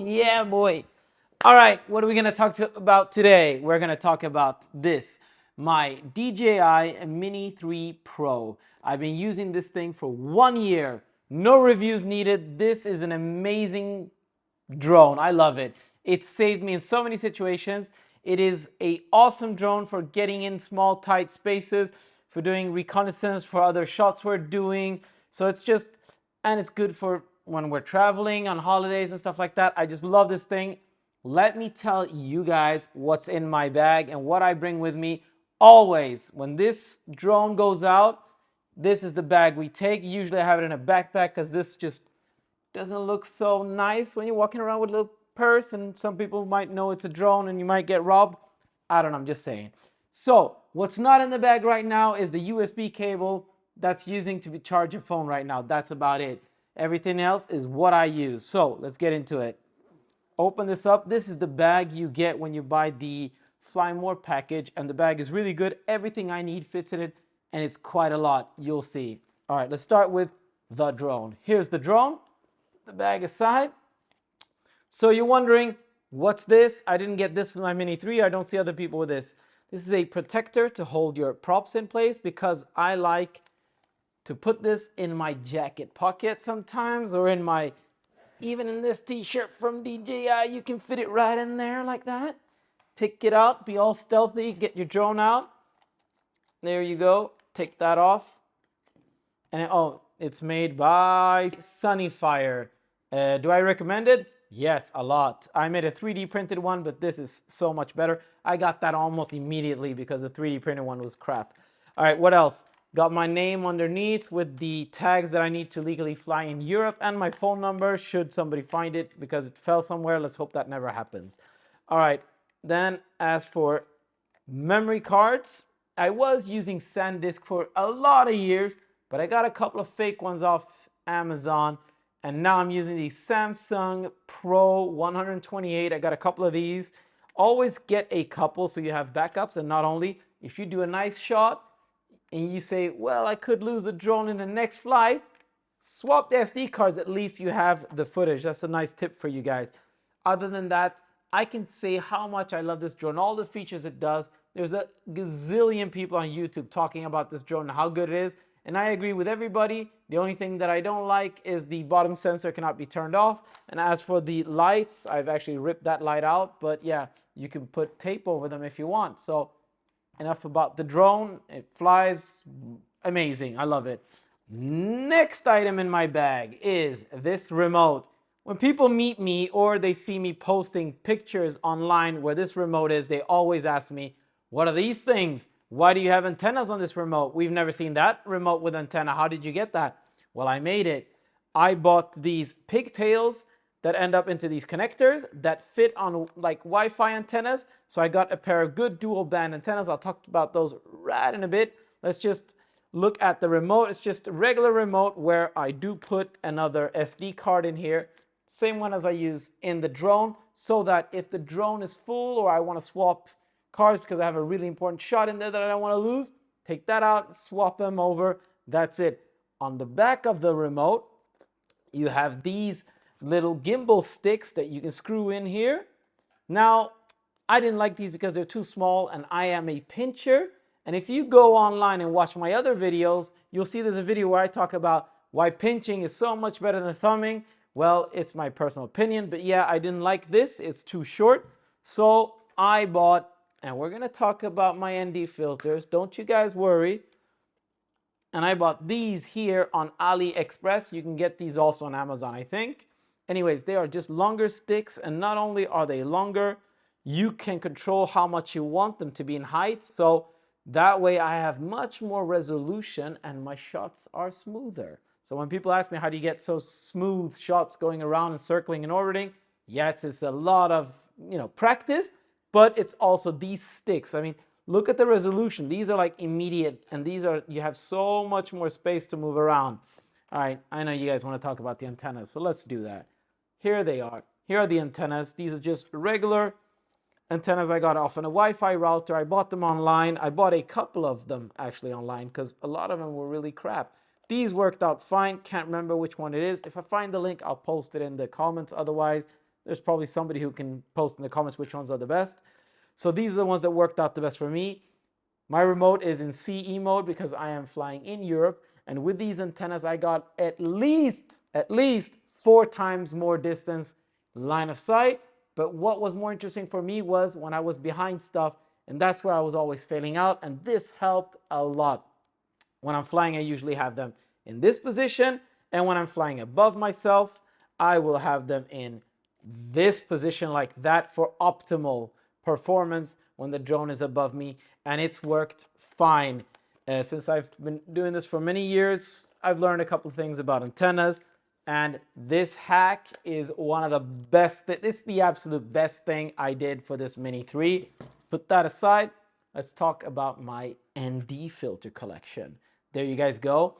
Yeah, boy. All right, what are we going to talk about today? We're going to talk about this, my DJI Mini 3 Pro. I've been using this thing for 1 year. No reviews needed. This is an amazing drone. I love it. It saved me in so many situations. It is an awesome drone for getting in small, tight spaces, for doing reconnaissance, for other shots we're doing. So it's just, and it's good for when we're traveling on holidays and stuff like that. I just love this thing. Let me tell you guys what's in my bag and what I bring with me always. When this drone goes out, this is the bag we take. Usually I have it in a backpack because this just doesn't look so nice when you're walking around with a little purse, and some people might know it's a drone and you might get robbed. I don't know, I'm just saying. So what's not in the bag right now is the USB cable that's using to charge your phone right now. That's about it. Everything else is what I use. So let's get into it. Open this up. This is the bag you get when you buy the Fly More package, and the bag is really good. Everything I need fits in it, and it's quite a lot. You'll see. All right, let's start with the drone. Here's the drone. The bag aside. So you're wondering, what's this? I didn't get this with my Mini 3. I don't see other people with this. This is a protector to hold your props in place because I like to put this in my jacket pocket sometimes, or in my, even in this t-shirt from DJI, you can fit it right in there like that. Take it out, be all stealthy, get your drone out. There you go. Take that off. And it's made by Sunnyfire. Do I recommend it? Yes, a lot. I made a 3D printed one, but this is so much better. I got that almost immediately because the 3D printed one was crap. All right, what else? Got my name underneath with the tags that I need to legally fly in Europe, and my phone number should somebody find it because it fell somewhere. Let's hope that never happens. All right, then as for memory cards, I was using SanDisk for a lot of years, but I got a couple of fake ones off Amazon, and now I'm using the Samsung Pro 128. I got a couple of these. Always get a couple so you have backups, and not only, if you do a nice shot and you say, well, I could lose the drone in the next flight, swap the SD cards, at least you have the footage. That's a nice tip for you guys. Other than that, I can say how much I love this drone, all the features it does. There's a gazillion people on YouTube talking about this drone and how good it is. And I agree with everybody. The only thing that I don't like is the bottom sensor cannot be turned off. And as for the lights, I've actually ripped that light out. But yeah, you can put tape over them if you want. So enough about the drone. It flies amazing. I love it. Next item in my bag is this remote. When people meet me or they see me posting pictures online where this remote is, they always ask me, what are these things? Why do you have antennas on this remote? We've never seen that remote with antenna. How did you get that? Well, I made it. I bought these pigtails that end up into these connectors that fit on like Wi-Fi antennas. So I got a pair of good dual band antennas. I'll talk about those right in a bit. Let's just look at the remote. It's just a regular remote where I do put another SD card in here. Same one as I use in the drone, so that if the drone is full or I want to swap cards because I have a really important shot in there that I don't want to lose, take that out, swap them over. That's it. On the back of the remote, you have these little gimbal sticks that you can screw in here. Now, I didn't like these because they're too small and I am a pincher. And if you go online and watch my other videos, you'll see there's a video where I talk about why pinching is so much better than thumbing. Well, it's my personal opinion, but yeah, I didn't like this. It's too short. So I bought, and we're going to talk about my ND filters. Don't you guys worry. And I bought these here on AliExpress. You can get these also on Amazon, I think. Anyways, they are just longer sticks, and not only are they longer, you can control how much you want them to be in height. So that way I have much more resolution and my shots are smoother. So when people ask me, how do you get so smooth shots going around and circling and orbiting? Yeah, it's a lot of, practice, but it's also these sticks. I mean, look at the resolution. These are like immediate, and you have so much more space to move around. All right, I know you guys want to talk about the antennas, so let's do that. Here they are. Here are the antennas. These are just regular antennas I got off on a Wi-Fi router. I bought them online. I bought a couple of them actually online because a lot of them were really crap. These worked out fine. Can't remember which one it is. If I find the link, I'll post it in the comments. Otherwise, There's probably somebody who can post in the comments which ones are the best. So these are the ones that worked out the best for me. My remote is in CE mode because I am flying in Europe. And with these antennas, I got at least 4 times more distance line of sight. But what was more interesting for me was when I was behind stuff, and that's where I was always failing out. And this helped a lot. When I'm flying, I usually have them in this position. And when I'm flying above myself, I will have them in this position like that for optimal performance when the drone is above me. And it's worked fine. Since I've been doing this for many years, I've learned a couple of things about antennas. And this hack is one of the best. This is the absolute best thing I did for this Mini 3. Put that aside. Let's talk about my ND filter collection. There you guys go.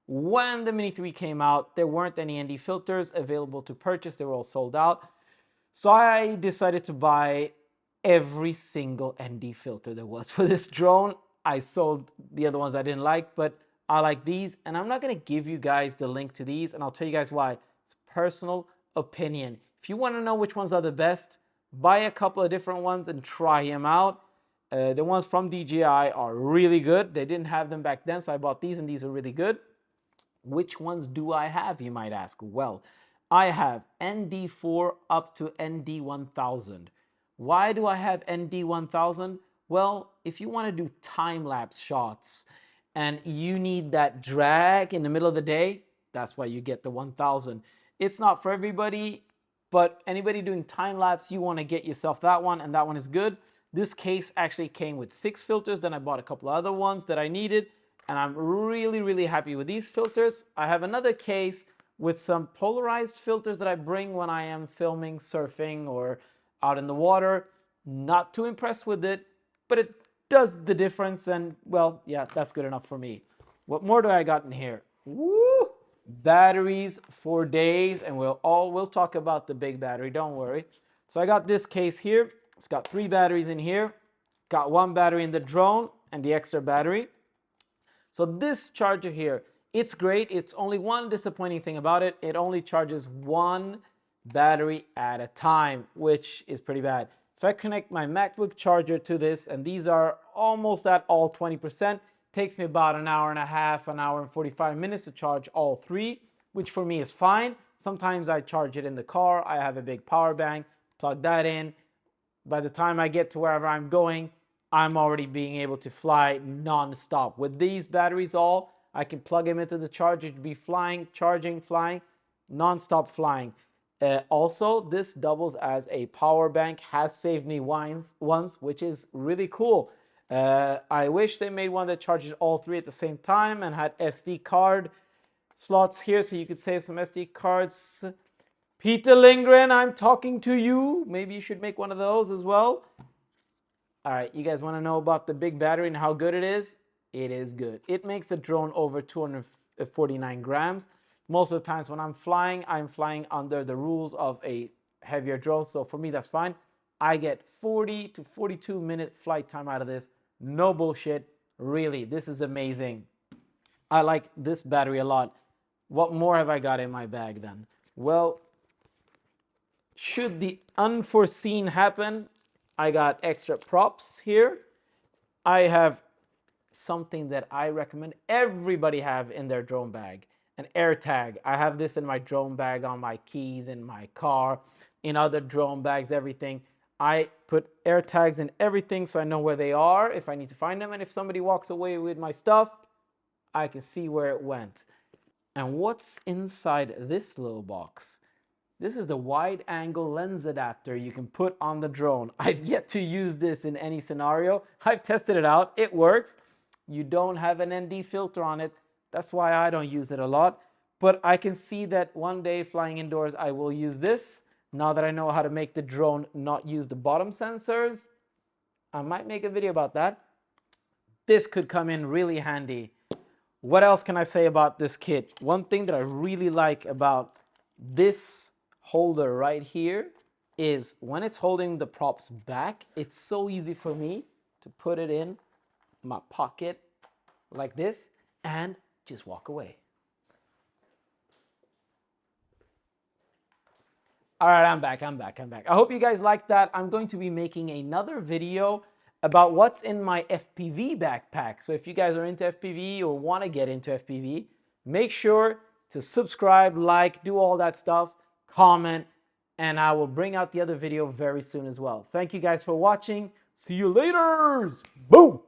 When the Mini 3 came out, there weren't any ND filters available to purchase. They were all sold out. So I decided to buy every single ND filter there was for this drone. I sold the other ones I didn't like, but I like these. And I'm not going to give you guys the link to these, and I'll tell you guys why. It's personal opinion. If you want to know which ones are the best, buy a couple of different ones and try them out. The ones from DJI are really good. They didn't have them back then, so I bought these, and these are really good. Which ones do I have, you might ask? Well, I have ND4 up to ND1000. Why do I have ND1000? Well, if you want to do time-lapse shots and you need that drag in the middle of the day, that's why you get the 1000. It's not for everybody, but anybody doing time-lapse, you want to get yourself that one, and that one is good. This case actually came with 6 filters. Then I bought a couple of other ones that I needed, and I'm really, really happy with these filters. I have another case with some polarized filters that I bring when I am filming, surfing, or out in the water. Not too impressed with it, but it does the difference, and well, yeah, that's good enough for me. What more do I got in here? Woo! Batteries for days, and we'll talk about the big battery, don't worry. So I got this case here. It's got 3 batteries in here. Got 1 battery in the drone and the extra battery. So this charger here, it's great. It's only one disappointing thing about it. It only charges 1 battery at a time, which is pretty bad. If I connect my MacBook charger to this, and these are almost at all 20%, takes me about an hour and a half, an hour and 45 minutes to charge all 3, which for me is fine. Sometimes I charge it in the car. I have a big power bank, plug that in. By the time I get to wherever I'm going, I'm already being able to fly non-stop. With these batteries I can plug them into the charger to be flying, charging, flying, non-stop flying. Also, this doubles as a power bank, has saved me once, which is really cool. I wish they made one that charges all 3 at the same time and had SD card slots here so you could save some SD cards. Peter Lindgren, I'm talking to you. Maybe you should make one of those as well. All right, you guys want to know about the big battery and how good it is? It is good. It makes a drone over 249 grams. Most of the times when I'm flying under the rules of a heavier drone. So for me, that's fine. I get 40 to 42 minute flight time out of this. No bullshit. Really, this is amazing. I like this battery a lot. What more have I got in my bag then? Well, should the unforeseen happen, I got extra props here. I have something that I recommend everybody have in their drone bag, an AirTag. I have this in my drone bag, on my keys, in my car, in other drone bags, everything. I put AirTags in everything so I know where they are if I need to find them. And if somebody walks away with my stuff, I can see where it went. And what's inside this little box? This is the wide angle lens adapter you can put on the drone. I've yet to use this in any scenario. I've tested it out. It works. You don't have an ND filter on it. That's why I don't use it a lot. But I can see that one day flying indoors, I will use this. Now that I know how to make the drone not use the bottom sensors, I might make a video about that. This could come in really handy. What else can I say about this kit? One thing that I really like about this holder right here is when it's holding the props back, it's so easy for me to put it in my pocket like this and just walk away. All right, I'm back. I hope you guys liked that. I'm going to be making another video about what's in my FPV backpack. So if you guys are into FPV or want to get into FPV, make sure to subscribe, like, do all that stuff, comment, and I will bring out the other video very soon as well. Thank you guys for watching. See you later. Boom.